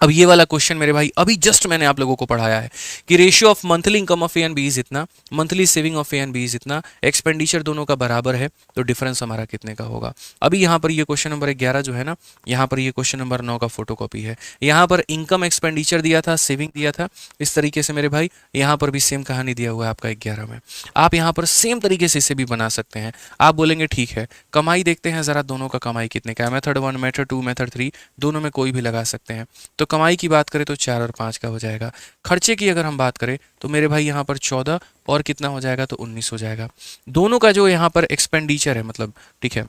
अब ये वाला क्वेश्चन मेरे भाई अभी जस्ट मैंने आप लोगों को पढ़ाया है कि ratio of monthly income of A and B is इतना, monthly saving of A and B is इतना, एक्सपेंडिचर दोनों का बराबर है, तो डिफरेंस हमारा कितने का होगा। अभी यहाँ पर ये क्वेश्चन नंबर 11 जो है ना, यहाँ पर ये क्वेश्चन नंबर 9 का फोटोकॉपी है। यहाँ पर इनकम एक्सपेंडिचर दिया था, सेविंग दिया था, इस तरीके से मेरे भाई यहाँ पर भी सेम कहानी दिया हुआ है आपका 11 में। आप यहाँ पर सेम तरीके से इसे भी बना सकते हैं। आप बोलेंगे ठीक है, कमाई देखते हैं जरा दोनों का कमाई कितने का है, मेथड 1 मेथड 2 मेथड 3 दोनों में कोई भी लगा सकते हैं। तो कमाई की बात करें तो 4 और 5 का हो जाएगा। खर्चे की अगर हम बात करें तो मेरे भाई यहाँ पर 14 और कितना हो जाएगा, तो 19 हो जाएगा। दोनों का जो यहाँ पर एक्सपेंडिचर है, मतलब ठीक है,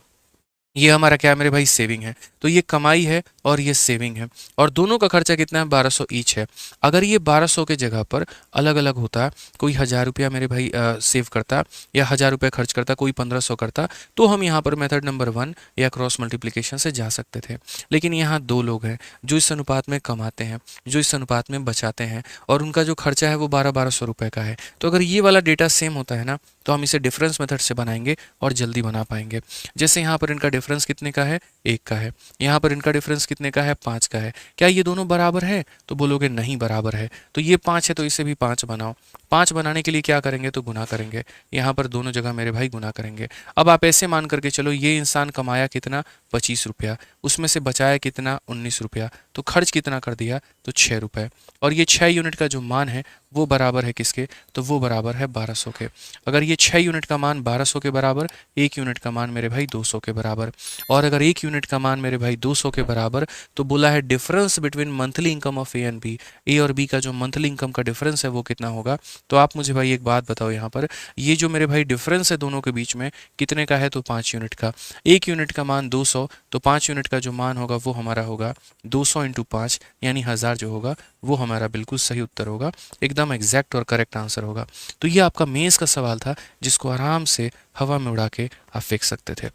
ये हमारा क्या है मेरे भाई, सेविंग है। तो ये कमाई है और ये सेविंग है, और दोनों का खर्चा कितना है, 1200 ईच है। अगर ये 1200 के जगह पर अलग अलग होता, कोई 1000 रुपया मेरे भाई सेव करता, या 1000 रुपया खर्च करता, कोई 1500 करता, तो हम यहाँ पर मेथड नंबर 1 या क्रॉस मल्टीप्लिकेशन से जा सकते थे। लेकिन यहाँ दो लोग हैं जो इस अनुपात में कमाते हैं, जो इस अनुपात में बचाते हैं, और उनका जो खर्चा है वो 1200 रुपये का है। तो अगर ये वाला डेटा सेम होता है ना, तो हम इसे डिफरेंस मेथड से बनाएंगे और जल्दी बना पाएंगे। जैसे यहाँ पर इनका डिफरेंस कितने का है, 1 का है। यहाँ पर इनका डिफरेंस कितने का है, 5 का है। क्या ये दोनों बराबर है, तो बोलोगे नहीं बराबर है। तो ये 5 है तो इसे भी 5 बनाओ। 5 बनाने के लिए क्या करेंगे, तो गुना करेंगे। यहाँ पर दोनों जगह मेरे भाई गुना करेंगे। अब आप ऐसे मान करके चलो, ये इंसान कमाया कितना, 25 रुपया, उसमें से बचाया कितना, 19 रुपया, तो खर्च कितना कर दिया, तो 6 रुपये। और ये 6 यूनिट का जो मान है वो बराबर है किसके, तो वो बराबर है 1200 के। अगर ये 6 यूनिट का मान 1200 के बराबर, 1 यूनिट का मान मेरे भाई 200 के बराबर, और अगर 1 यूनिट का मान मेरे भाई 200 के बराबर, तो बोला है difference between monthly income of A and B, A और बी का जो मंथली इनकम का डिफरेंस है वो कितना होगा। तो आप मुझे भाई एक बात बताओ, यहाँ पर ये जो मेरे भाई डिफरेंस है दोनों के बीच में कितने का है, तो 5 यूनिट का। 1 यूनिट का मान 200, तो 5 यूनिट का जो मान होगा वो हमारा होगा 200 इंटू 5, यानी 1000 जो होगा वो हमारा बिल्कुल सही उत्तर होगा, एकदम एग्जैक्ट और करेक्ट आंसर होगा। तो ये आपका मेंस का सवाल था जिसको आराम से हवा में उड़ा के आप फेंक सकते थे,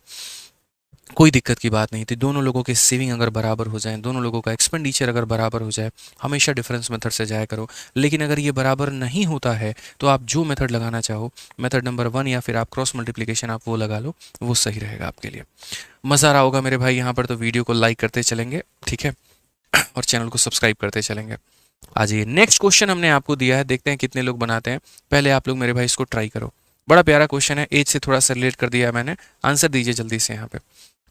कोई दिक्कत की बात नहीं थी। दोनों लोगों के सेविंग अगर बराबर हो जाए, दोनों लोगों का एक्सपेंडिचर अगर बराबर हो जाए, हमेशा डिफरेंस मेथड से जाया करो। लेकिन अगर ये बराबर नहीं होता है तो आप जो मेथड लगाना चाहो, मेथड नंबर 1 या फिर आप क्रॉस मल्टीप्लिकेशन आप वो लगा लो, वो सही रहेगा आपके लिए। मज़ा आ रहा होगा मेरे भाई यहाँ पर, तो वीडियो को लाइक करते चलेंगे, ठीक है, और चैनल को सब्सक्राइब करते चलेंगे। आ जाइए, नेक्स्ट क्वेश्चन हमने आपको दिया है, देखते हैं कितने लोग बनाते हैं। पहले आप लोग मेरे भाई इसको ट्राई करो। बड़ा प्यारा क्वेश्चन है, एज से थोड़ा सा रिलेट कर दिया है मैंने। आंसर दीजिए जल्दी से। यहाँ पे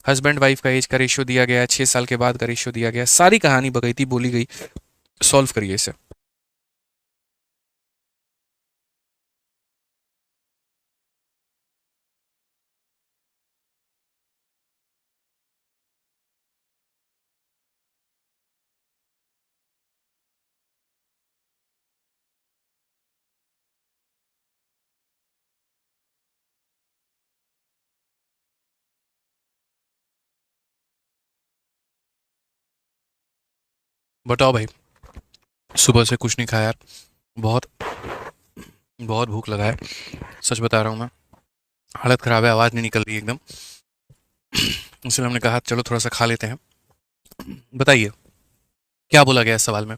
हस्बैंड वाइफ का एज का रेशियो दिया गया है, 6 साल के बाद का रेशियो दिया गया है, सारी कहानी बगैती बोली गई। सॉल्व करिए इसे। बताओ भाई, सुबह से कुछ नहीं खाया यार, बहुत बहुत भूख लगा है, सच बता रहा हूँ मैं। हालत ख़राब है, आवाज़ नहीं निकल रही एकदम, इसलिए हमने कहा चलो थोड़ा सा खा लेते हैं। बताइए क्या बोला गया इस सवाल में।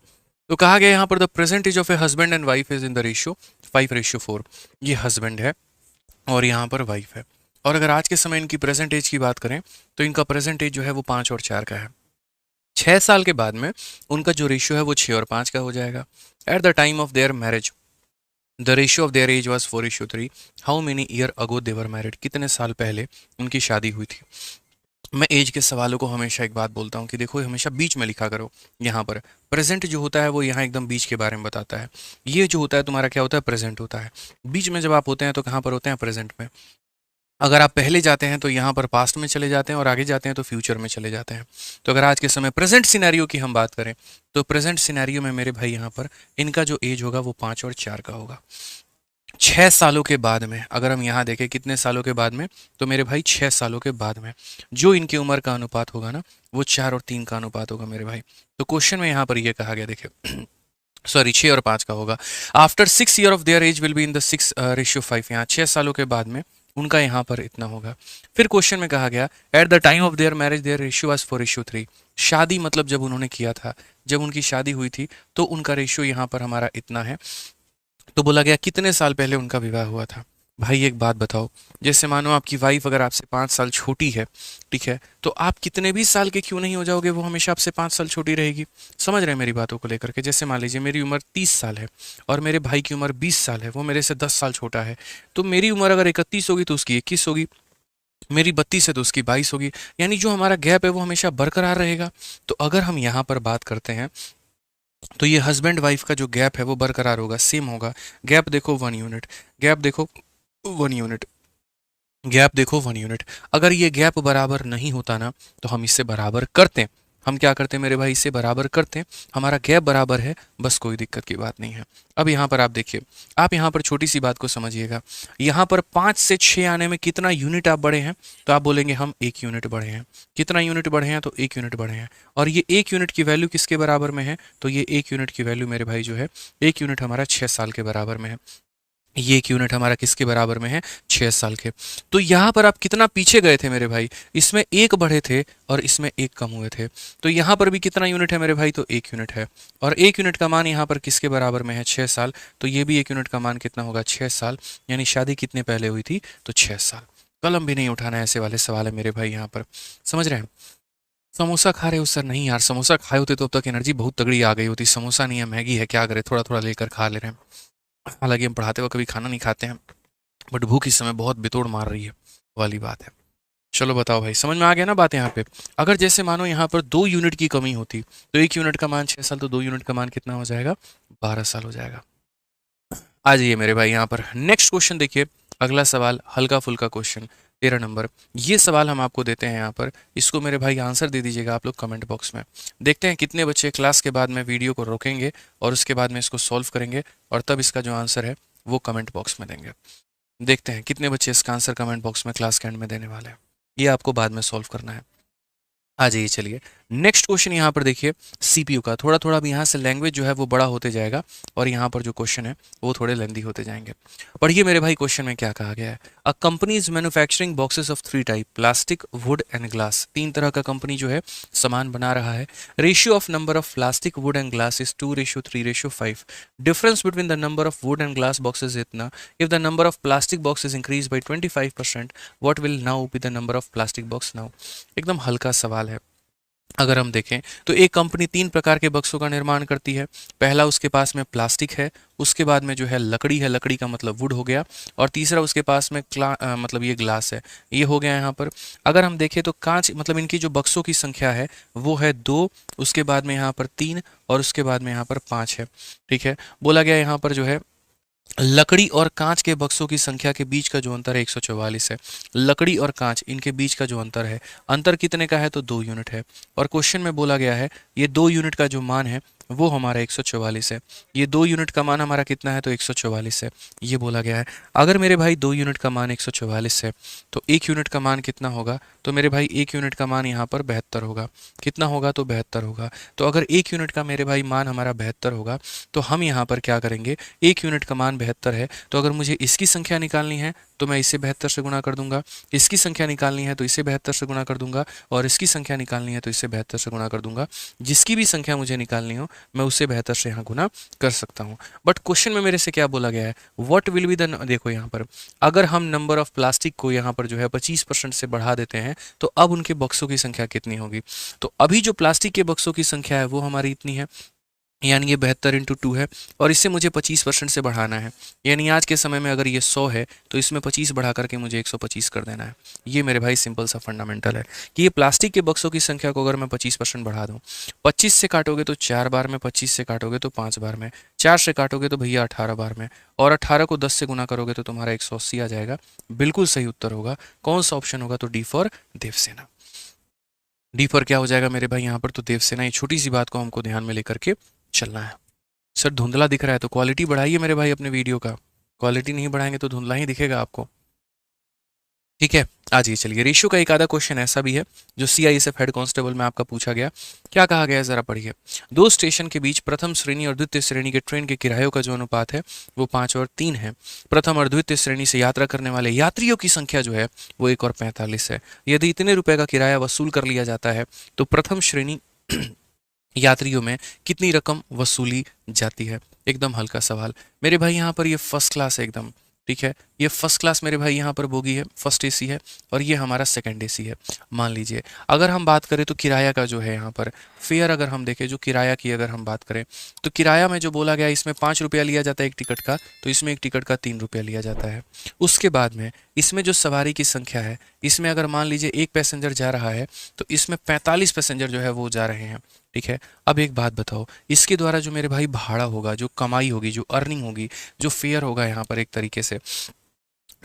तो कहा गया यहाँ पर the percentage of a husband and wife is in the ratio 5:4। ये हस्बैंड है और यहाँ पर वाइफ है। और अगर आज के समय इनकी प्रेजेंट एज की बात करें तो इनका प्रेजेंट एज जो है वो 5 और 4 का है। 6 साल के बाद में उनका जो रेशियो है वो 6 और 5 का हो जाएगा। At the time of their marriage the ratio of their age was 4:3। How many year ago they were married, कितने साल पहले उनकी शादी हुई थी। मैं एज के सवालों को हमेशा एक बात बोलता हूँ कि देखो हमेशा बीच में लिखा करो। यहाँ पर प्रेजेंट जो होता है वो यहाँ एकदम बीच के बारे में बताता है। ये जो होता है तुम्हारा क्या होता है, प्रेजेंट होता है। बीच में जब आप होते हैं तो कहाँ पर होते हैं, प्रेजेंट में। अगर आप पहले जाते हैं तो यहाँ पर पास्ट में चले जाते हैं, और आगे जाते हैं तो फ्यूचर में चले जाते हैं। तो अगर आज के समय प्रेजेंट सिनेरियो की हम बात करें तो प्रेजेंट सिनेरियो में मेरे भाई यहाँ पर इनका जो एज होगा वो 5 और 4 का होगा। 6 सालों के बाद में अगर हम यहाँ देखें कितने सालों के बाद में, तो मेरे भाई 6 सालों के बाद में जो इनकी उम्र का अनुपात होगा ना वो 4 और 3 का अनुपात होगा मेरे भाई। तो क्वेश्चन में यहाँ पर ये कहा गया, देखिए सॉरी 6 और 5 का होगा। After 6 year of their age will be in the 6:5। यहाँ 6 सालों के बाद में उनका यहाँ पर इतना होगा। फिर क्वेश्चन में कहा गया eight the time of their marriage their ratio was 4:3। शादी मतलब जब उन्होंने किया था, जब उनकी शादी हुई थी तो उनका रेशियो यहाँ पर हमारा इतना है। तो बोला गया कितने साल पहले उनका विवाह हुआ था। भाई एक बात बताओ, जैसे मानो आपकी वाइफ अगर आपसे 5 साल छोटी है, ठीक है, तो आप कितने भी साल के क्यों नहीं हो जाओगे, वो हमेशा आपसे 5 साल छोटी रहेगी। समझ रहे हैं मेरी बातों को लेकर के। जैसे मान लीजिए मेरी उम्र 30 साल है और मेरे भाई की उम्र 20 साल है, वो मेरे से 10 साल छोटा है। तो मेरी उम्र अगर 31 होगी तो उसकी 21 होगी, मेरी 32 है तो उसकी 22 होगी। यानी जो हमारा गैप है वो हमेशा बरकरार रहेगा। तो अगर हम यहाँ पर बात करते हैं तो ये हस्बैंड वाइफ का जो गैप है वो बरकरार होगा, सेम होगा। गैप देखो 1 यूनिट, गैप देखो 1 यूनिट, गैप देखो 1 यूनिट। अगर ये गैप बराबर नहीं होता ना तो हम इससे बराबर करते हैं। हम क्या करते हैं मेरे भाई, इससे बराबर करते हैं। हमारा गैप बराबर है, बस कोई दिक्कत की बात नहीं है। अब यहाँ पर आप देखिए, आप यहाँ पर छोटी सी बात को समझिएगा। यहाँ पर 5 से 6 आने में कितना यूनिट आप बढ़े हैं, तो आप बोलेंगे हम 1 यूनिट बढ़े हैं। कितना यूनिट बढ़े हैं, तो 1 यूनिट बढ़े हैं। और ये 1 यूनिट की वैल्यू किसके बराबर में है, तो ये 1 यूनिट की वैल्यू मेरे भाई जो है, 1 यूनिट हमारा 6 साल के बराबर में है। ये 1 यूनिट हमारा किसके बराबर में है, 6 साल के। तो यहाँ पर आप कितना पीछे गए थे मेरे भाई, इसमें 1 बढ़े थे और इसमें 1 कम हुए थे। तो यहाँ पर भी कितना यूनिट है मेरे भाई, तो 1 यूनिट है। और 1 यूनिट का मान यहाँ पर किसके बराबर में है, 6 साल। तो ये भी 1 यूनिट का मान कितना होगा, 6 साल। यानी शादी कितने पहले हुई थी, तो 6 साल। कलम भी नहीं उठाना है, ऐसे वाले सवाल है मेरे भाई यहाँ पर। समझ रहे हैं। समोसा खा रहे हो सर, नहीं यार, समोसा खाए होते तो अब तक एनर्जी बहुत तगड़ी आ गई होती। समोसा नहीं है, मैगी है, क्या करें, थोड़ा थोड़ा लेकर खा ले रहे हैं। हालांकि हम पढ़ाते वक्त कभी खाना नहीं खाते हैं, बट भूख इस समय बहुत बितोड़ मार रही है, वाली बात है। चलो बताओ भाई, समझ में आ गया ना बात यहाँ पे। अगर जैसे मानो यहाँ पर 2 यूनिट की कमी होती तो 1 यूनिट का मान 6 साल, तो 2 यूनिट का मान कितना हो जाएगा, 12 साल हो जाएगा। आ जाइए मेरे भाई यहाँ पर नेक्स्ट क्वेश्चन देखिए। अगला सवाल हल्का फुल्का क्वेश्चन, 13 नंबर। ये सवाल हम आपको देते हैं यहाँ पर, इसको मेरे भाई आंसर दे दीजिएगा आप लोग कमेंट बॉक्स में। देखते हैं कितने बच्चे क्लास के बाद में वीडियो को रोकेंगे और उसके बाद में इसको सॉल्व करेंगे और तब इसका जो आंसर है वो कमेंट बॉक्स में देंगे। देखते हैं कितने बच्चे इसका आंसर कमेंट बॉक्स में क्लास के एंड में देने वाले हैं। ये आपको बाद में सॉल्व करना है। आ जाइए चलिए नेक्स्ट क्वेश्चन यहाँ पर देखिए, सीपीयू का। थोड़ा थोड़ा अब यहाँ से लैंग्वेज जो है वो बड़ा होते जाएगा और यहाँ पर जो क्वेश्चन है वो थोड़े लेंदी होते जाएंगे। पढ़िए मेरे भाई क्वेश्चन में क्या कहा गया है। A company is manufacturing boxes of 3 type, plastic, wood and glass. 3 तरह का कंपनी जो है सामान बना रहा है। Ratio of number of plastic, wood and glass is 2:3:5। Difference between the number of wood and glass boxes इतना, if the number of plastic boxes increase by 25%, what will now be the number of plastic box now. एकदम हल्का सवाल है। अगर हम देखें तो एक कंपनी 3 प्रकार के बक्सों का निर्माण करती है। पहला उसके पास में प्लास्टिक है, उसके बाद में जो है लकड़ी है, लकड़ी का मतलब वुड हो गया, और तीसरा उसके पास में मतलब ये ग्लास है, ये हो गया यहाँ पर। अगर हम देखें तो कांच, मतलब इनकी जो बक्सों की संख्या है वो है 2, उसके बाद में यहाँ पर 3 और उसके बाद में यहाँ पर 5 है। ठीक है, बोला गया यहाँ पर जो है लकड़ी और कांच के बक्सों की संख्या के बीच का जो अंतर है 144 है। लकड़ी और कांच इनके बीच का जो अंतर है, अंतर कितने का है, तो 2 यूनिट है। और क्वेश्चन में बोला गया है ये 2 यूनिट का जो मान है वो हमारा 144 है। ये 2 यूनिट का मान हमारा कितना है, तो 144 है, ये बोला गया है। अगर मेरे भाई 2 यूनिट का मान 144 है तो 1 यूनिट का मान कितना होगा, तो मेरे भाई 1 यूनिट का मान यहाँ पर 72 होगा। कितना होगा, तो 72 होगा। तो अगर 1 यूनिट का मेरे भाई मान हमारा 72 होगा तो हम यहाँ पर क्या करेंगे, 1 यूनिट का मान 72 है, तो अगर मुझे इसकी संख्या निकालनी है तो मैं इसे 72 से गुणा कर दूंगा, इसकी संख्या निकालनी है तो इसे 72 से गुणा कर दूंगा, और इसकी संख्या निकालनी है तो इसे 72 से गुणा कर दूंगा। जिसकी भी संख्या मुझे निकालनी हो मैं उसे 72 से यहाँ गुणा कर सकता हूँ। बट क्वेश्चन में मेरे से क्या बोला गया है, व्हाट विल बी द, देखो यहाँ पर अगर हम नंबर ऑफ प्लास्टिक को यहाँ पर जो है 25% से बढ़ा देते हैं तो अब उनके बक्सों की संख्या कितनी होगी। तो अभी जो प्लास्टिक के बक्सों की संख्या है वो हमारी इतनी है, यानी ये 72 × 2 है, और इससे मुझे 25% से बढ़ाना है। यानी आज के समय में अगर ये 100 है तो इसमें 25 बढ़ा करके मुझे 125 कर देना है। ये मेरे भाई सिंपल सा फंडामेंटल है कि ये प्लास्टिक के बक्सों की संख्या को अगर मैं 25% बढ़ा दूँ, 25 से काटोगे तो 4 बार में, 25 से काटोगे तो 5 बार में, 4 से काटोगे तो भैया 18 बार में, और 18 को 10 से गुना करोगे तो तुम्हारा 180 आ जाएगा। बिल्कुल सही उत्तर होगा। कौन सा ऑप्शन होगा, तो D for Devsena. D for क्या हो जाएगा मेरे भाई यहाँ पर, तो देवसेना। ये छोटी सी बात को हमको ध्यान में लेकर के चलना है। सर धुंधला दिख रहा है, तो क्वालिटी बढ़ाइए मेरे भाई अपने वीडियो का। क्वालिटी नहीं बढ़ाएंगे तो धुंधला ही दिखेगा आपको। ठीक है, आ जाइए चलिए। रेशियो का एक आधा क्वेश्चन ऐसा भी है जो सीआईएसएफ हेड कांस्टेबल में आपका पूछा गया। क्या कहा गया है जरा पढ़िए। 2 स्टेशन के बीच प्रथम श्रेणी और द्वितीय श्रेणी के ट्रेन के किरायों का जो अनुपात है वो 5 और 3 है। प्रथम और द्वितीय श्रेणी से यात्रा करने वाले यात्रियों की संख्या जो है वो 1 और 45 है। यदि इतने रुपए का किराया वसूल कर लिया जाता है तो प्रथम श्रेणी यात्रियों में कितनी रकम वसूली जाती है। एकदम हल्का सवाल मेरे भाई, यहाँ पर ये फर्स्ट क्लास है एकदम। ठीक है। ये फर्स्ट क्लास मेरे भाई यहाँ पर बोगी है, फर्स्ट एसी है, और ये हमारा सेकंड एसी है। मान लीजिए अगर हम बात करें तो किराया का जो है यहाँ पर फेयर, अगर हम देखें जो किराया की अगर हम बात करें तो किराया में जो बोला गया इसमें 5 रुपया लिया जाता है एक टिकट का, तो इसमें एक टिकट का 3 रुपया लिया जाता है। उसके बाद में इसमें जो सवारी की संख्या है, इसमें अगर मान लीजिए एक पैसेंजर जा रहा है तो इसमें 45 पैसेंजर जो है वो जा रहे हैं, ठीक है। अब एक बात बताओ, इसके द्वारा जो मेरे भाई भाड़ा होगा, जो कमाई होगी, जो अर्निंग होगी, जो फेयर होगा यहाँ पर एक तरीके से,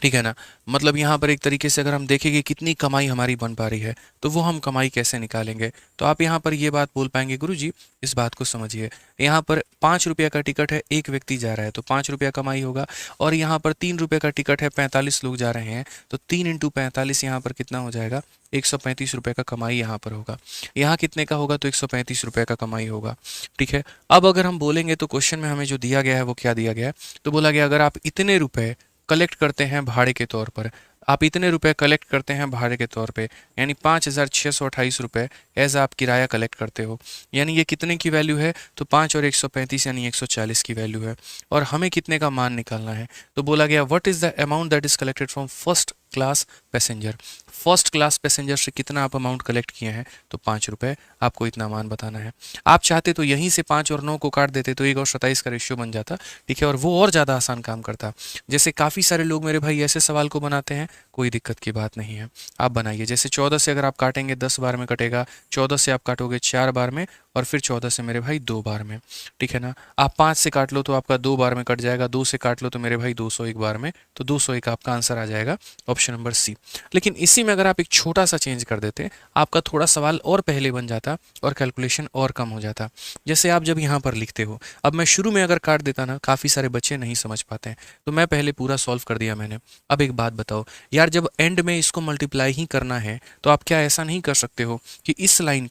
ठीक है ना, मतलब यहाँ पर एक तरीके से अगर हम देखें कि कितनी कमाई हमारी बन पा रही है तो वो हम कमाई कैसे निकालेंगे। तो आप यहाँ पर ये बात बोल पाएंगे, गुरुजी इस बात को समझिए, यहाँ पर 5 रुपया का टिकट है, एक व्यक्ति जा रहा है तो 5 रुपया कमाई होगा, और यहाँ पर 3 रुपये का टिकट है, 45 लोग जा रहे हैं तो 3 × 45 यहाँ पर कितना हो जाएगा, 135 रुपये का कमाई यहाँ पर होगा। यहाँ कितने का होगा, तो 135 रुपये का कमाई होगा, ठीक है। अब अगर हम बोलेंगे तो क्वेश्चन में हमें जो दिया गया है वो क्या दिया गया है, तो बोला गया अगर आप इतने रुपए कलेक्ट करते हैं भाड़े के तौर पर, आप इतने रुपए कलेक्ट करते हैं भाड़े के तौर पे, यानी 5,628 रुपये एज आप किराया कलेक्ट करते हो, यानी ये कितने की वैल्यू है, तो 5 और 135 यानी 140 की वैल्यू है, और हमें कितने का मान निकालना है। तो बोला गया what is the amount that is collected from first class passenger, first class passenger से कितना आप अमाउंट कलेक्ट किए हैं, तो 5 रुपये, आपको इतना मान बताना है। आप चाहते तो यहीं से 5 और 9 को काट देते तो 1 और 27 का रेशियो बन जाता, ठीक है, और वो और ज़्यादा आसान काम करता। जैसे काफ़ी सारे लोग मेरे भाई ऐसे सवाल को बनाते हैं, कोई दिक्कत की बात नहीं है, आप बनाइए। जैसे 14 से अगर आप काटेंगे 10 बार में कटेगा, 14 से आप काटोगे 4 बार में, और फिर 14 से मेरे भाई 2 बार में, ठीक है ना। आप 5 से काट लो तो आपका 2 बार में कट जाएगा, 2 से काट लो तो मेरे भाई 201 बार में, तो 201 आपका आंसर आ जाएगा, ऑप्शन नंबर सी। लेकिन इसी में अगर आप एक छोटा सा चेंज कर देते, आपका थोड़ा सवाल और पहले बन जाता और कैलकुलेशन और कम हो जाता। जैसे आप जब यहाँ पर लिखते हो, अब मैं शुरू में अगर काट देता ना, काफ़ी सारे बच्चे नहीं समझ पाते हैं, तो मैं पहले पूरा सॉल्व कर दिया मैंने। अब एक बात बताओ यार, जब एंड में इसको मल्टीप्लाई ही करना है तो आप क्या ऐसा नहीं कर सकते हो कि इस लाइन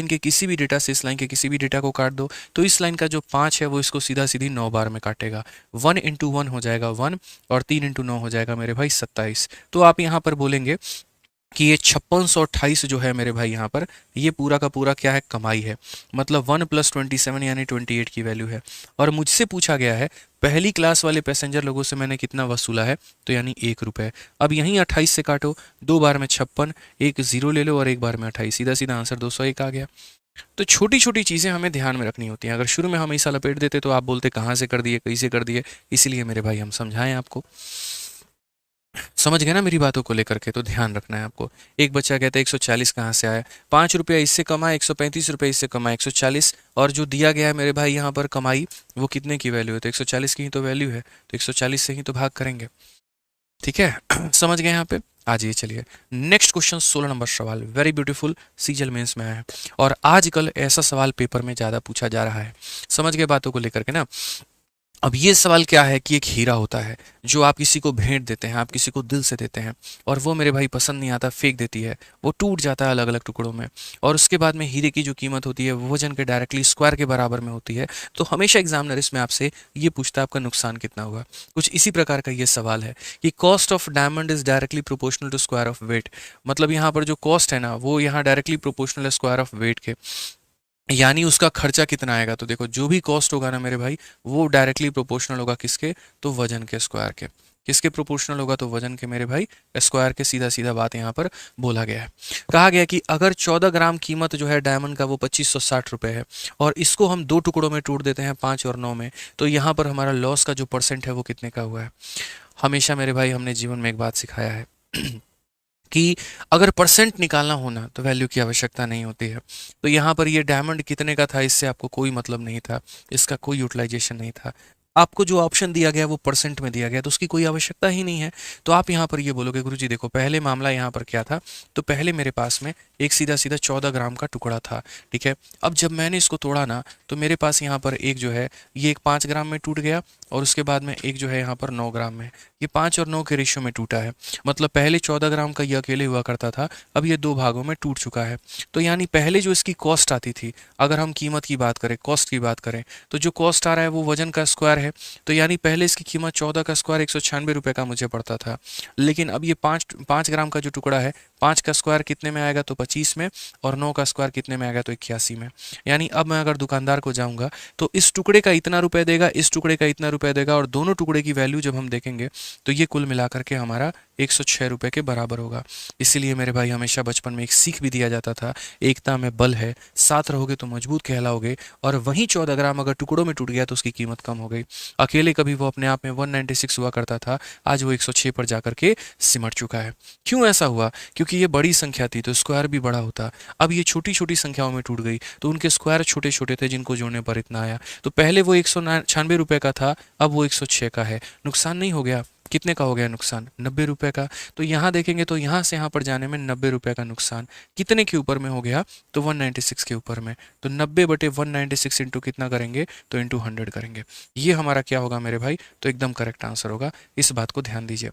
के किसी भी डेटा से इस लाइन के किसी भी डेटा को काट दो, तो इस लाइन का जो 5 है वो इसको सीधा सीधी 9 बार में काटेगा, 1 × 1 हो जाएगा 1, और 3 × 9 हो जाएगा मेरे भाई 27। तो आप यहाँ पर बोलेंगे कि ये 5628 जो है मेरे भाई यहाँ पर, ये पूरा का पूरा क्या है, कमाई है, मतलब 1 + 27 यानी 28 की वैल्यू है। और मुझसे पूछा गया है पहली क्लास वाले पैसेंजर लोगों से मैंने कितना वसूला है, तो यानी 1 रुपये। अब यहीं 28 से काटो, 2 बार में 56, एक 0 ले लो और 1 बार में 28, सीधा सीधा आंसर 201 आ गया। तो छोटी छोटी चीज़ें हमें ध्यान में रखनी होती हैं। अगर शुरू में हम ऐसा लपेट देते तो आप बोलते कहाँ से कर दिए, कैसे कर दिए, इसीलिए मेरे भाई हम समझाएं आपको। समझ गए ना मेरी बातों को लेकर के, तो ध्यान रखना है आपको। एक बच्चा कहता है 140 कहाँ से आया, 5 रुपया इससे कमा, 135 रुपये इससे कमा, 140, और जो दिया गया है मेरे भाई यहाँ पर कमाई वो कितने की वैल्यू है, तो 140 की ही तो वैल्यू है, तो 140 से ही तो भाग करेंगे, ठीक है। समझ गए यहाँ पे। आ जाइए चलिए नेक्स्ट क्वेश्चन, 16 नंबर सवाल, वेरी ब्यूटीफुल, सीजल मेंस में आया है, और आजकल ऐसा सवाल पेपर में ज़्यादा पूछा जा रहा है। समझ गए बातों को लेकर के ना। अब ये सवाल क्या है कि एक हीरा होता है जो आप किसी को भेंट देते हैं, आप किसी को दिल से देते हैं, और वो मेरे भाई पसंद नहीं आता, फेंक देती है, वो टूट जाता है अलग अलग टुकड़ों में, और उसके बाद में हीरे की जो कीमत होती है वो वजन के डायरेक्टली स्क्वायर के बराबर में होती है। तो हमेशा एग्जामिनर इसमें आपसे ये पूछता है आपका नुकसान कितना हुआ। कुछ इसी प्रकार का ये सवाल है कि cost of diamond is directly proportional to square of weight, मतलब यहाँ पर जो कॉस्ट है ना वो यहाँ डायरेक्टली प्रोपोर्शनल है स्क्वायर ऑफ वेट के, यानी उसका खर्चा कितना आएगा। तो देखो जो भी कॉस्ट होगा ना मेरे भाई वो डायरेक्टली प्रोपोर्शनल होगा किसके, तो वजन के स्क्वायर के। किसके प्रोपोर्शनल होगा, तो वजन के मेरे भाई स्क्वायर के। सीधा सीधा बात यहाँ पर बोला गया है। कहा गया कि अगर 14 ग्राम कीमत जो है डायमंड का वो 2560 रुपये है, और इसको हम 2 टुकड़ों में टूट देते हैं 5 और 9 में, तो यहाँ पर हमारा लॉस का जो परसेंट है वो कितने का हुआ है। हमेशा मेरे भाई हमने जीवन में एक बात सिखाया है कि अगर परसेंट निकालना हो ना तो वैल्यू की आवश्यकता नहीं होती है। तो यहाँ पर ये डायमंड कितने का था इससे आपको कोई मतलब नहीं था, इसका कोई यूटिलाइजेशन नहीं था। आपको जो ऑप्शन दिया गया वो परसेंट में दिया गया, तो उसकी कोई आवश्यकता ही नहीं है। तो आप यहाँ पर ये बोलोगे गुरुजी देखो पहले मामला यहाँ पर क्या था, तो पहले मेरे पास में एक सीधा सीधा 14 ग्राम का टुकड़ा था, ठीक है। अब जब मैंने इसको तोड़ा ना तो मेरे पास यहाँ पर एक जो है ये एक 5 ग्राम में टूट गया, और उसके बाद में एक जो है यहाँ पर 9 ग्राम में, ये 5 और 9 के रेशियो में टूटा है। मतलब पहले 14 ग्राम का ये अकेले हुआ करता था, अब ये 2 भागों में टूट चुका है। तो यानी पहले जो इसकी कॉस्ट आती थी, अगर हम कीमत की बात करें, कॉस्ट की बात करें, तो जो कॉस्ट आ रहा है वो वजन का स्क्वायर है। तो यानी पहले इसकी कीमत 14 का स्क्वायर 196 रुपये का मुझे पड़ता था, लेकिन अब ये 5 ग्राम का जो टुकड़ा है 5 का स्क्वायर कितने में आएगा तो 25 में, और 9 का स्क्वायर कितने में आएगा तो 81 में। यानी अब मैं अगर दुकानदार को जाऊंगा तो इस टुकड़े का इतना रुपए देगा, इस टुकड़े का इतना रुपए देगा, और दोनों टुकड़े की वैल्यू जब हम देखेंगे तो ये कुल मिलाकर के हमारा 106 रुपए के बराबर होगा। इसीलिए मेरे भाई हमेशा बचपन में एक सीख भी दिया जाता था, एकता में बल है, साथ रहोगे तो मजबूत कहलाओगे। और वहीं 14 ग्राम अगर टुकड़ों में टूट गया तो उसकी कीमत कम हो गई। अकेले कभी वो अपने आप में 196 हुआ करता था, आज वो 106 पर जाकर के सिमट चुका है। क्यों ऐसा हुआ? क्योंकि ये बड़ी संख्या थी तो स्क्वायर भी बड़ा होता। अब ये छोटी छोटी संख्याओं में टूट गई तो उनके स्क्वायर छोटे छोटे थे, जिनको जोड़ने पर इतना आया। तो पहले वो 196 रुपए का था, अब वो 106 का है। नुकसान नहीं हो गया? कितने का हो गया नुकसान? 90 रुपए का। तो यहाँ देखेंगे तो यहाँ से यहाँ पर जाने में 90 रुपए का नुकसान कितने के ऊपर में हो गया तो 196 के ऊपर में। तो 90/196 इंटू कितना करेंगे तो इंटू 100 करेंगे। ये हमारा क्या होगा मेरे भाई? तो एकदम करेक्ट आंसर होगा। इस बात को ध्यान दीजिए।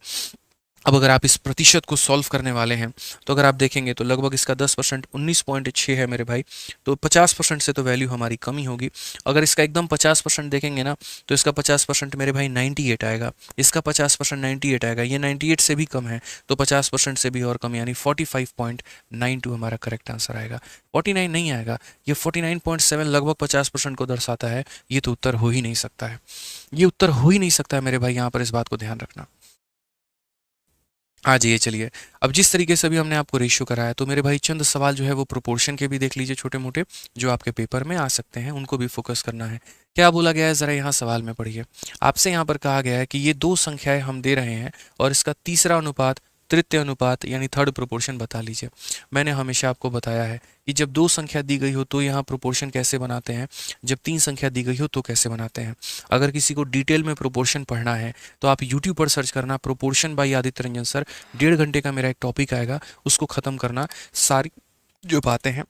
अब अगर आप इस प्रतिशत को सॉल्व करने वाले हैं तो अगर आप देखेंगे तो लगभग इसका 10% 19.6 है मेरे भाई। तो 50% से तो वैल्यू हमारी कम ही होगी। अगर इसका एकदम 50% देखेंगे ना तो इसका 50% मेरे भाई 98 आएगा, इसका 50% 98 आएगा, ये 98 से भी कम है तो 50% से भी और कम, यानी 45.92 हमारा करेक्ट आंसर आएगा। 49 नहीं आएगा, ये 49.7 लगभग 50% को दर्शाता है। ये तो उत्तर हो ही नहीं सकता है, ये उत्तर हो ही नहीं सकता है मेरे भाई। यहाँ पर इस बात को ध्यान रखना। आ जाइए चलिए। अब जिस तरीके से भी हमने आपको रेशियो कराया तो मेरे भाई चंद सवाल जो है वो प्रोपोर्शन के भी देख लीजिए, छोटे मोटे जो आपके पेपर में आ सकते हैं, उनको भी फोकस करना है। क्या बोला गया है ज़रा यहाँ सवाल में पढ़िए। आपसे यहाँ पर कहा गया है कि ये दो संख्याएं हम दे रहे हैं और इसका तीसरा अनुपात, तृतीय अनुपात यानी थर्ड प्रोपोर्शन बता लीजिए। मैंने हमेशा आपको बताया है कि जब दो संख्या दी गई हो तो यहाँ प्रोपोर्शन कैसे बनाते हैं, जब तीन संख्या दी गई हो तो कैसे बनाते हैं। अगर किसी को डिटेल में प्रोपोर्शन पढ़ना है तो आप यूट्यूब पर सर्च करना proportion bye Aditya Ranjan sir. 1.5 घंटे का मेरा एक टॉपिक आएगा, उसको ख़त्म करना। सारी जो बातें हैं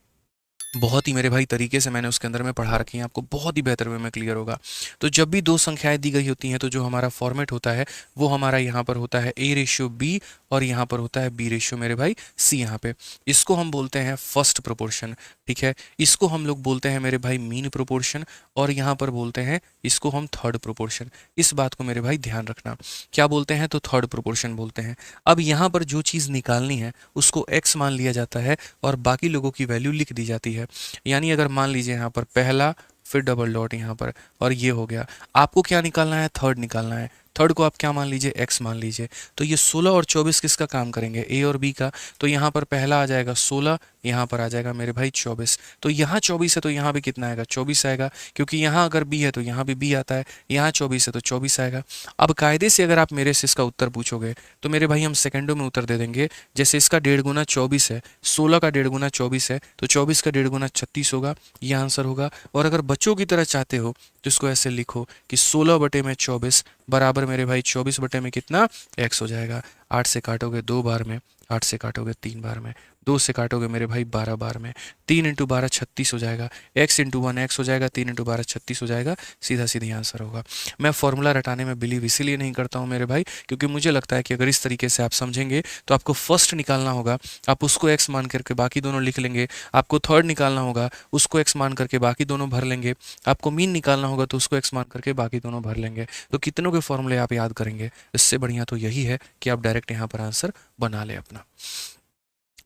बहुत ही मेरे भाई तरीके से मैंने उसके अंदर में पढ़ा रखी है, आपको बहुत ही बेहतर वे में क्लियर होगा। तो जब भी दो संख्याएं दी गई होती हैं तो जो हमारा फॉर्मेट होता है वो हमारा यहाँ पर होता है A/B और यहाँ पर होता है B/ मेरे भाई C। यहाँ पे इसको हम बोलते हैं फर्स्ट प्रोपोर्शन, ठीक है। इसको हम लोग बोलते हैं मेरे भाई मीन प्रोपोर्शन, और यहाँ पर बोलते हैं इसको हम थर्ड प्रोपोर्शन। इस बात को मेरे भाई ध्यान रखना, क्या बोलते हैं तो थर्ड प्रोपोर्शन बोलते हैं। अब यहाँ पर जो चीज़ निकालनी है उसको x मान लिया जाता है और बाकी लोगों की वैल्यू लिख दी जाती है। यानी अगर मान लीजिए यहाँ पर पहला, फिर डबल डॉट यहाँ पर, और ये हो गया। आपको क्या निकालना है? थर्ड निकालना है। थर्ड को आप क्या मान लीजिए? x मान लीजिए। तो ये 16 और 24 किसका काम करेंगे? A और B का। तो यहाँ पर पहला आ जाएगा 16, यहाँ पर आ जाएगा मेरे भाई 24। तो यहाँ 24 है तो यहाँ भी कितना आएगा? 24 आएगा, क्योंकि यहाँ अगर B है तो यहाँ भी B आता है, यहाँ 24 है तो 24 आएगा। अब कायदे से अगर आप मेरे से इसका उत्तर पूछोगे तो मेरे भाई हम सेकंडों में उत्तर दे देंगे। जैसे इसका 1.5 गुना 24 है, 16 का 1.5 गुना 24 है तो 24 का 1.5 गुना 36 होगा, ये आंसर होगा। और अगर बच्चों की तरह चाहते हो तो इसको ऐसे लिखो कि 16/24 बराबर मेरे भाई 24 बटे में कितना? x हो जाएगा। 8 से काटोगे 2 बार में, 8 से काटोगे 3 बार में, 2 से काटोगे मेरे भाई 12 बार में, 3 इंटू 12 36 हो जाएगा, x इंटू 1 x हो जाएगा, 3 इंटू 12 36 हो जाएगा। सीधा सीधी आंसर होगा। मैं फॉर्मूला रटाने में बिलीव इसीलिए नहीं करता हूँ मेरे भाई, क्योंकि मुझे लगता है कि अगर इस तरीके से आप समझेंगे तो आपको फर्स्ट निकालना होगा, आप उसको x मान करके बाकी दोनों लिख लेंगे। आपको थर्ड निकालना होगा, उसको x मान करके बाकी दोनों भर लेंगे। आपको मीन निकालना होगा तो उसको x मान करके बाकी दोनों भर लेंगे। तो कितनों के फॉर्मूले आप याद करेंगे? इससे बढ़िया तो यही है कि आप डायरेक्ट यहाँ पर आंसर बना ले अपना,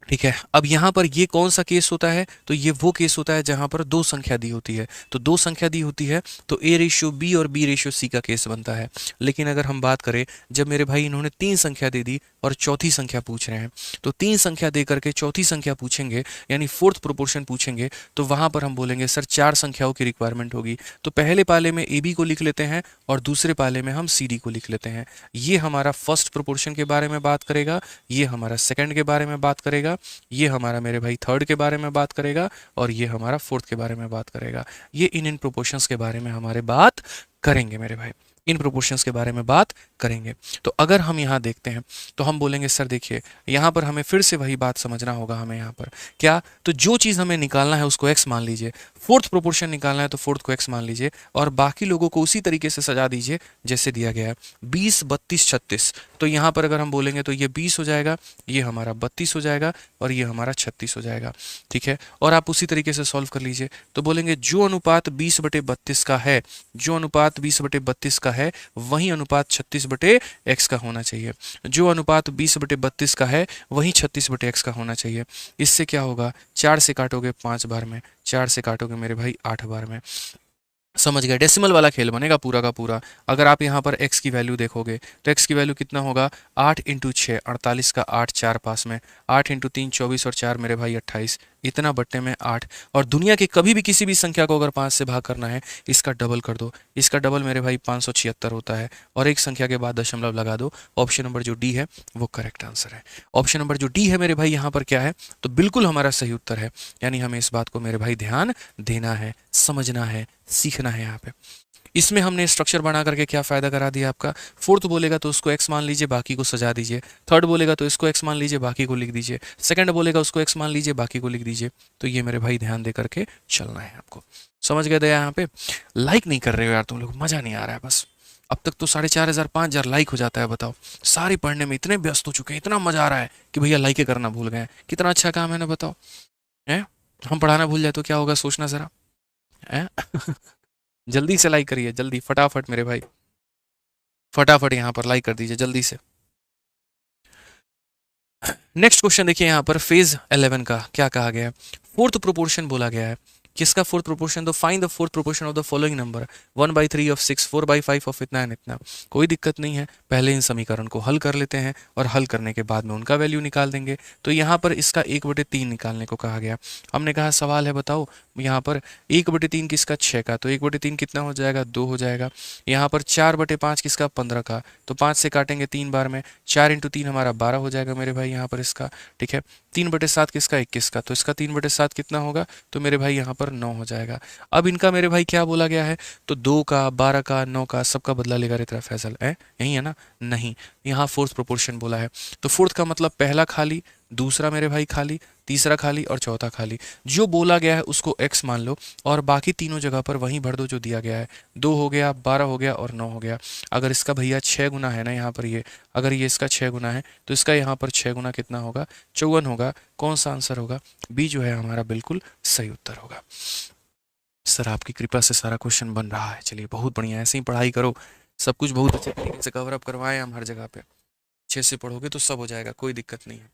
ठीक है। अब यहाँ पर ये कौन सा केस होता है? तो ये वो केस होता है जहाँ पर दो संख्या दी होती है। तो दो संख्या दी होती है तो A/B और B/C का केस बनता है। लेकिन अगर हम बात करें जब मेरे भाई इन्होंने तीन संख्या दे दी और चौथी संख्या पूछ रहे हैं, तो तीन संख्या दे करके चौथी संख्या पूछेंगे यानी फोर्थ प्रोपोर्शन पूछेंगे, तो वहाँ पर हम बोलेंगे सर 4 संख्याओं की रिक्वायरमेंट होगी। तो पहले पाले में AB को लिख लेते हैं और दूसरे पाले में हम CD को लिख लेते हैं। ये हमारा फर्स्ट प्रोपोर्शन के बारे में बात करेगा, ये हमारा सेकंड के बारे में बात करेगा, ये हमारा मेरे भाई थर्ड के बारे में बात करेगा, और ये हमारा फोर्थ के बारे में बात करेगा। ये इन प्रोपोर्शंस के बारे में हमारे बात करेंगे मेरे भाई, इन प्रोपोर्शंस के बारे में बात करेंगे। तो अगर हम यहाँ देखते हैं तो हम बोलेंगे सर देखिए यहाँ पर हमें फिर से वही बात समझना होगा। हमें यहाँ पर क्या, तो जो चीज़ हमें निकालना है उसको x मान लीजिए, फोर्थ प्रोपोर्शन निकालना है तो फोर्थ को x मान लीजिए, और बाकी लोगों को उसी तरीके से सजा दीजिए जैसे दिया गया है। 20, 32, 36, तो यहाँ पर अगर हम बोलेंगे तो ये 20 हो जाएगा, ये हमारा 32 हो जाएगा, और ये हमारा 36 हो जाएगा, ठीक है। और आप उसी तरीके से सॉल्व कर लीजिए। तो बोलेंगे जो अनुपात 20/32 का है, जो अनुपात 20/32 का है वही अनुपात 36/x का होना चाहिए। जो अनुपात 20/32 का है वही 36/x का होना चाहिए। इससे क्या होगा, 4 से काटोगे 5 बार में, 4 से काटोगे मेरे भाई 8 बार में। समझ गए, डेसिमल वाला खेल बनेगा पूरा का पूरा। अगर आप यहाँ पर x की वैल्यू देखोगे तो x की वैल्यू कितना होगा, 8 इंटू 6 48 का 8 4 पास में, 8 इंटू 3 24 और 4 मेरे भाई 28, इतना बट्टे में 8। और दुनिया के कभी भी किसी भी संख्या को अगर 5 से भाग करना है इसका डबल कर दो, इसका डबल मेरे भाई 576 होता है और एक संख्या के बाद दशमलव लगा दो। ऑप्शन नंबर जो डी है वो करेक्ट आंसर है। ऑप्शन नंबर जो डी है मेरे भाई यहाँ पर क्या है, तो बिल्कुल हमारा सही उत्तर है। यानी हमें इस बात को मेरे भाई ध्यान देना है, समझना है, सीखना है। यहाँ पे इसमें हमने स्ट्रक्चर बना करके क्या फायदा करा दिया आपका, फोर्थ बोलेगा तो उसको x मान लीजिए, बाकी को सजा दीजिए। थर्ड बोलेगा तो इसको x मान लीजिए, बाकी को लिख दीजिए। सेकंड बोलेगा उसको x मान लीजिए, बाकी को लिख दीजिए। तो ये मेरे भाई ध्यान दे करके चलना है आपको। समझ गए दया? यहाँ पे लाइक नहीं कर रहे हो यार तुम लोग, मजा नहीं आ रहा है बस। अब तक तो 4500 5000 लाइक हो जाता है, बताओ। सारी पढ़ने में इतने व्यस्त हो चुके हैं, इतना मजा आ रहा है कि भैया लाइक करना भूल गए। कितना अच्छा काम है ना, बताओ। है हम पढ़ाना भूल जाए तो क्या होगा, सोचना जरा है। जल्दी से लाइक करिए, जल्दी फटाफट मेरे भाई, फटाफट यहाँ पर लाइक कर दीजिए जल्दी से। नेक्स्ट क्वेश्चन देखिए, यहाँ पर फेज 11 का क्या कहा गया है, फोर्थ प्रोपोर्शन बोला गया है। किसका फोर्थ प्रोपोर्शन, तो find the fourth proportion of the following number, 1/3 of 6, 4/5 of इतना एंड इतना। कोई दिक्कत नहीं है, पहले इन समीकरण को हल कर लेते हैं और हल करने के बाद में उनका वैल्यू निकाल देंगे। तो यहाँ पर इसका 1/3 निकालने को कहा गया। हमने कहा सवाल है बताओ यहाँ पर 1/3 किसका, 6 का, तो 1/3 कितना हो जाएगा, 2 हो जाएगा। यहाँ पर 4/5 किसका, 15 का, तो 5 से काटेंगे 3 बार में, 4 इंटू 3 हमारा 12 हो जाएगा मेरे भाई यहाँ पर इसका। ठीक है, 3/7 किसका, 21 का, तो इसका 3/7 कितना होगा, तो मेरे भाई यहाँ पर 9 हो जाएगा। अब इनका मेरे भाई क्या बोला गया है, तो 2 का, 12 का, 9 का, सबका बदला लेगा रे तेरा फैसल है, यही है ना, नहीं, यहाँ फोर्थ प्रोपोर्शन बोला है। तो फोर्थ का मतलब पहला खाली, दूसरा मेरे भाई खाली, तीसरा खाली और चौथा खाली। जो बोला गया है उसको x मान लो और बाकी तीनों जगह पर वहीं भर दो जो दिया गया है। 2 हो गया, 12 हो गया और 9 हो गया। अगर इसका भैया 6 गुना है ना यहाँ पर, ये अगर ये इसका 6 गुना है तो इसका यहाँ पर 6 गुना कितना होगा, 54 होगा। कौन सा आंसर होगा, बी जो है हमारा बिल्कुल सही उत्तर होगा। सर आपकी कृपा से सारा क्वेश्चन बन रहा है, चलिए बहुत बढ़िया, ऐसे ही पढ़ाई करो, सब कुछ बहुत अच्छे तरीके से कवर अप करवाएं हम हर जगह पे। अच्छे से पढ़ोगे तो सब हो जाएगा, कोई दिक्कत नहीं है।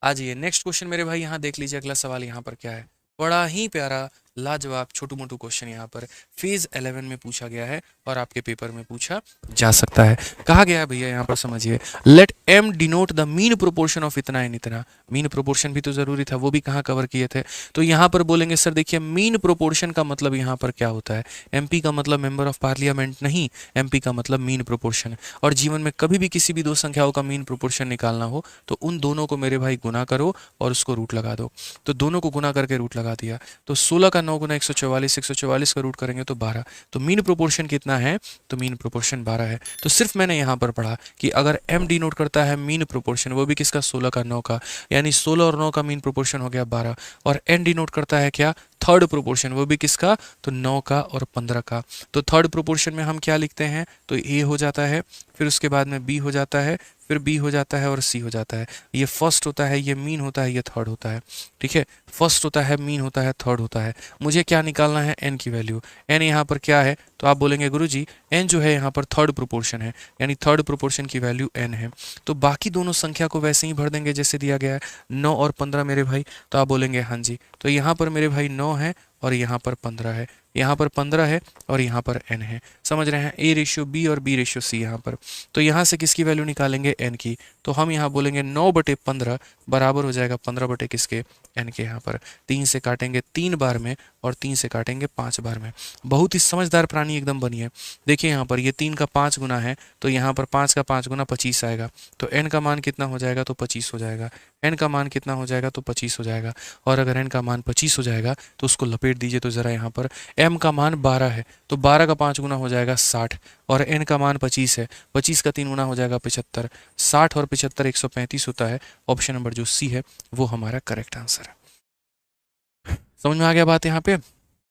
आ जाइए नेक्स्ट क्वेश्चन मेरे भाई, यहाँ देख लीजिए अगला सवाल यहाँ पर क्या है, बड़ा ही प्यारा लाजवाब छोटू मोटू क्वेश्चन यहाँ पर फेज 11 में पूछा गया है और आपके पेपर में पूछा जा सकता है। कहा गया है भैया यहाँ पर समझिए, let m denote the mean proportion of इतना एंड इतना। मीन प्रोपोर्शन भी तो जरूरी था, वो भी कहाँ कवर किए थे। तो यहाँ पर बोलेंगे सर देखिए मीन प्रोपोर्शन का मतलब यहाँ पर क्या होता है, MP का मतलब मेंबर ऑफ पार्लियामेंट नहीं, MP का मतलब मीन प्रोपोर्शन। और जीवन में कभी भी किसी भी दो संख्याओं का मीन प्रोपोर्शन निकालना हो तो उन दोनों को मेरे भाई गुना करो और उसको रूट लगा दो। तो दोनों को गुना करके रूट लगा दिया, तो 16 का 9 गुना 144, 144 का रूट करेंगे तो 12। तो मीन प्रोपोर्शन कितना है, तो मीन प्रोपोर्शन 12 है। तो सिर्फ मैंने यहाँ पर पढ़ा कि अगर m डिनोट करता है मीन प्रोपोर्शन, वो भी किसका, 16 का 9 का, यानी 16 और 9 का मीन प्रोपोर्शन हो गया 12। और n डिनोट करता है क्या, थर्ड प्रोपोर्शन, वो भी किसका, तो 9 का और 15 का। तो थर्ड प्रोपोर्शन में हम क्या लिखते हैं, तो a हो जाता है, फिर उसके बाद में b हो जाता है, फिर b हो जाता है और c हो जाता है। ये फर्स्ट होता है, ये मीन होता है, ये थर्ड होता है। ठीक है, फर्स्ट होता है, मीन होता है, थर्ड होता है। मुझे क्या निकालना है, n की वैल्यू। n यहाँ पर क्या है, तो आप बोलेंगे गुरुजी n जो है यहाँ पर थर्ड प्रोपोर्शन है, यानी थर्ड प्रोपोर्शन की वैल्यू n है। तो बाकी दोनों संख्या को वैसे ही भर देंगे जैसे दिया गया है, 9 और 15 मेरे भाई। तो आप बोलेंगे हाँ जी, तो यहाँ पर मेरे भाई 9 है और यहाँ पर 15 है, यहाँ पर 15 है और यहाँ पर n है। समझ रहे हैं, a/b और b/c यहाँ पर। तो यहाँ से किसकी वैल्यू निकालेंगे, n की। तो हम यहाँ बोलेंगे 9/15 बराबर हो जाएगा 15 बटे किसके, n के। यहाँ पर 3 से काटेंगे 3 बार में और 3 से काटेंगे 5 बार में। बहुत ही समझदार प्राणी एकदम बनिए। देखिए यहाँ पर ये 3 का 5 गुना है, तो यहाँ पर 5 का 5 गुना 25 आएगा। तो n का मान कितना हो जाएगा, तो 25 हो जाएगा। n का मान कितना हो जाएगा, तो 25 हो जाएगा। और अगर n का मान 25 हो जाएगा तो उसको लपेट दीजिए। तो ज़रा यहाँ पर m का मान 12 है, तो 12 का 5 गुना हो जाएगा 60। और n का मान 25 है, 25 का 3 गुना हो जाएगा 75। 60 और 75 135 होता है। ऑप्शन नंबर जो सी है वो हमारा करेक्ट आंसर है। समझ में आ गया बात यहाँ पे।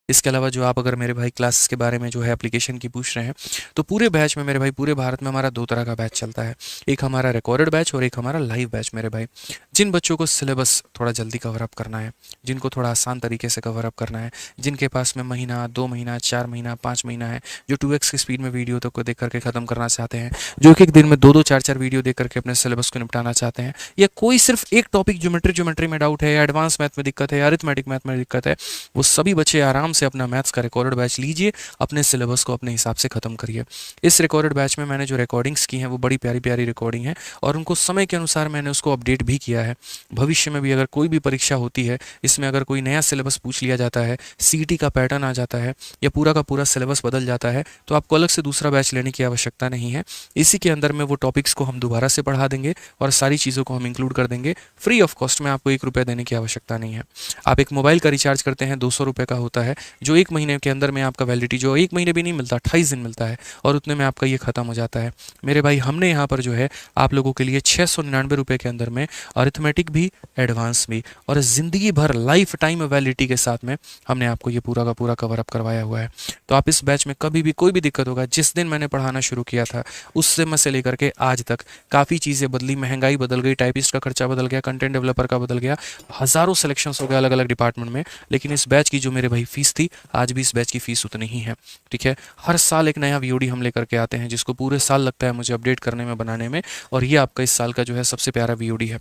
इसके अलावा जो आप अगर मेरे भाई क्लासेस के बारे में जो है एप्लीकेशन की पूछ रहे हैं, तो पूरे बैच में मेरे भाई, पूरे भारत में हमारा 2 तरह का बैच चलता है। एक हमारा रिकॉर्डेड बैच और एक हमारा लाइव बैच मेरे भाई। जिन बच्चों को सिलेबस थोड़ा जल्दी कवर अप करना है, जिनको थोड़ा आसान तरीके से कवर अप करना है, जिनके पास में महीना, 2 महीना, 4 महीना, 5 महीना है, जो 2x की स्पीड में वीडियो तक को देख करके ख़त्म करना चाहते हैं, जो एक एक दिन में 2-2 4-4 वीडियो देख करके अपने सिलेबस को निपटाना चाहते हैं, या कोई सिर्फ एक टॉपिक ज्योमेट्री में डाउट है, या एडवांस मैथ में दिक्कत है, या अरिथमेटिक मैथ में दिक्कत है, वो सभी बच्चे आराम से अपना मैथ्स का रिकॉर्डेड बैच लीजिए, अपने सिलेबस को अपने हिसाब से ख़त्म करिए। इस रिकॉर्डेड बैच में मैंने जो रिकॉर्डिंग्स की हैं वो बड़ी प्यारी प्यारी रिकॉर्डिंग है, और उनको समय के अनुसार मैंने उसको अपडेट भी किया है। भविष्य में भी अगर कोई भी परीक्षा होती है, इसमें अगर कोई नया सिलेबस पूछ लिया जाता है, सीईटी का पैटर्न आ जाता है, या पूरा का पूरा सिलेबस बदल जाता है, तो आपको अलग से दूसरा बैच लेने की आवश्यकता नहीं है। इसी के अंदर में वो टॉपिक्स को हम दोबारा से पढ़ा देंगे और सारी चीज़ों को हम इंक्लूड कर देंगे फ्री ऑफ कॉस्ट में। आपको 1 रुपया देने की आवश्यकता नहीं है। आप एक मोबाइल का रिचार्ज करते हैं, 200 रुपये का होता है, जो 1 महीने के अंदर में आपका वैलिडिटी, जो 1 महीने भी नहीं मिलता, 28 दिन मिलता है, और उतने में आपका ये खत्म हो जाता है। मेरे भाई, हमने यहाँ पर जो है आप लोगों के लिए 699 रुपये के अंदर में अरिथमेटिक भी, एडवांस भी, और ज़िंदगी भर लाइफ टाइम वैलिडिटी के साथ में हमने आपको ये पूरा का पूरा कवर अप करवाया हुआ है। तो आप इस बैच में कभी भी कोई भी दिक्कत होगा, जिस दिन मैंने पढ़ाना शुरू किया था उस समय से लेकर के आज तक काफ़ी चीज़ें बदली, महंगाई बदल गई, टाइपिस्ट का खर्चा बदल गया, कंटेंट डेवलपर का बदल गया, हज़ारों सिलेक्शंस हो गए अलग अलग डिपार्टमेंट में, लेकिन इस बैच की जो मेरे भाई फीस थी, आज भी इस बैच की फ़ीस उतनी ही है। ठीक है, हर साल एक नया वीओडी हम लेकर के आते हैं, जिसको पूरे साल लगता है मुझे अपडेट करने में, बनाने में, और ये आपका इस साल का जो है सबसे प्यारा वीओडी है।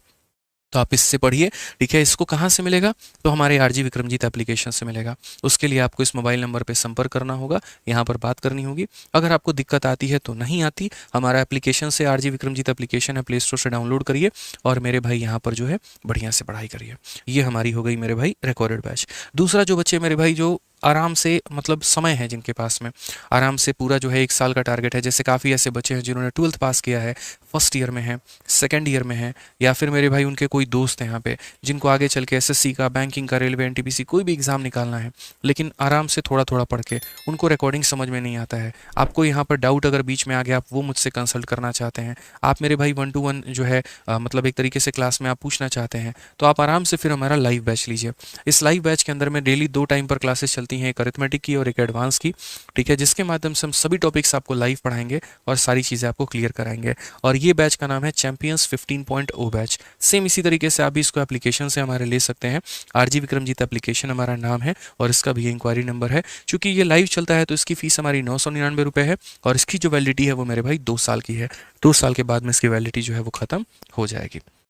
तो आप इससे पढ़िए। ठीक है, इसको कहाँ से मिलेगा? तो हमारे आरजी विक्रमजीत एप्लीकेशन से मिलेगा। उसके लिए आपको इस मोबाइल नंबर पे संपर्क करना होगा, यहाँ पर बात करनी होगी। अगर आपको दिक्कत आती है तो नहीं आती, हमारा एप्लीकेशन से आरजी विक्रमजीत एप्लीकेशन है, प्ले स्टोर से डाउनलोड करिए, और मेरे भाई यहाँ पर जो है बढ़िया से पढ़ाई करिए। ये हमारी हो गई मेरे भाई रिकॉर्डेड बैच। दूसरा, जो बच्चे मेरे भाई जो आराम से, मतलब समय है जिनके पास में, आराम से पूरा जो है 1 साल का टारगेट है, जैसे काफ़ी ऐसे बच्चे हैं जिन्होंने 12th पास किया है, फर्स्ट ईयर में है, सेकंड ईयर में है, या फिर मेरे भाई उनके कोई दोस्त हैं यहाँ पे जिनको आगे चल के एसएससी का, बैंकिंग का, रेलवे, एनटीपीसी कोई भी एग्ज़ाम निकालना है, लेकिन आराम से थोड़ा थोड़ा पढ़ के उनको रिकॉर्डिंग समझ में नहीं आता है। आपको यहाँ पर डाउट अगर बीच में आ गया, आप वो मुझसे कंसल्ट करना चाहते हैं, आप मेरे भाई 1-to-1 जो है मतलब एक तरीके से क्लास में आप पूछना चाहते हैं, तो आप आराम से फिर हमारा लाइव बैच लीजिए। इस लाइव बैच के अंदर में डेली 2 टाइम पर क्लासेस चलती हैं, एक अरिथमेटिक की और एक एडवांस की। ठीक है, जिसके माध्यम से हम सभी टॉपिक्स आपको लाइव पढ़ाएंगे और सारी चीज़ें आपको क्लियर कराएंगे। और ये बैच का नाम है चैंपियंस 15.0 बैच। सेम इसी तरीके से आप भी इसको एप्लीकेशन से हमारे ले सकते हैं। आरजी विक्रमजीत एप्लीकेशन हमारा नाम है, और इसका भी इंक्वायरी नंबर है। चूंकि ये लाइव चलता है तो इसकी फीस हमारी 999 रुपये है, और इसकी जो वैलिडिटी है वो मेरे भाई 2 साल की है। 2 साल के बाद में इसकी वैलिडिटी जो है वो ख़त्म हो जाएगी।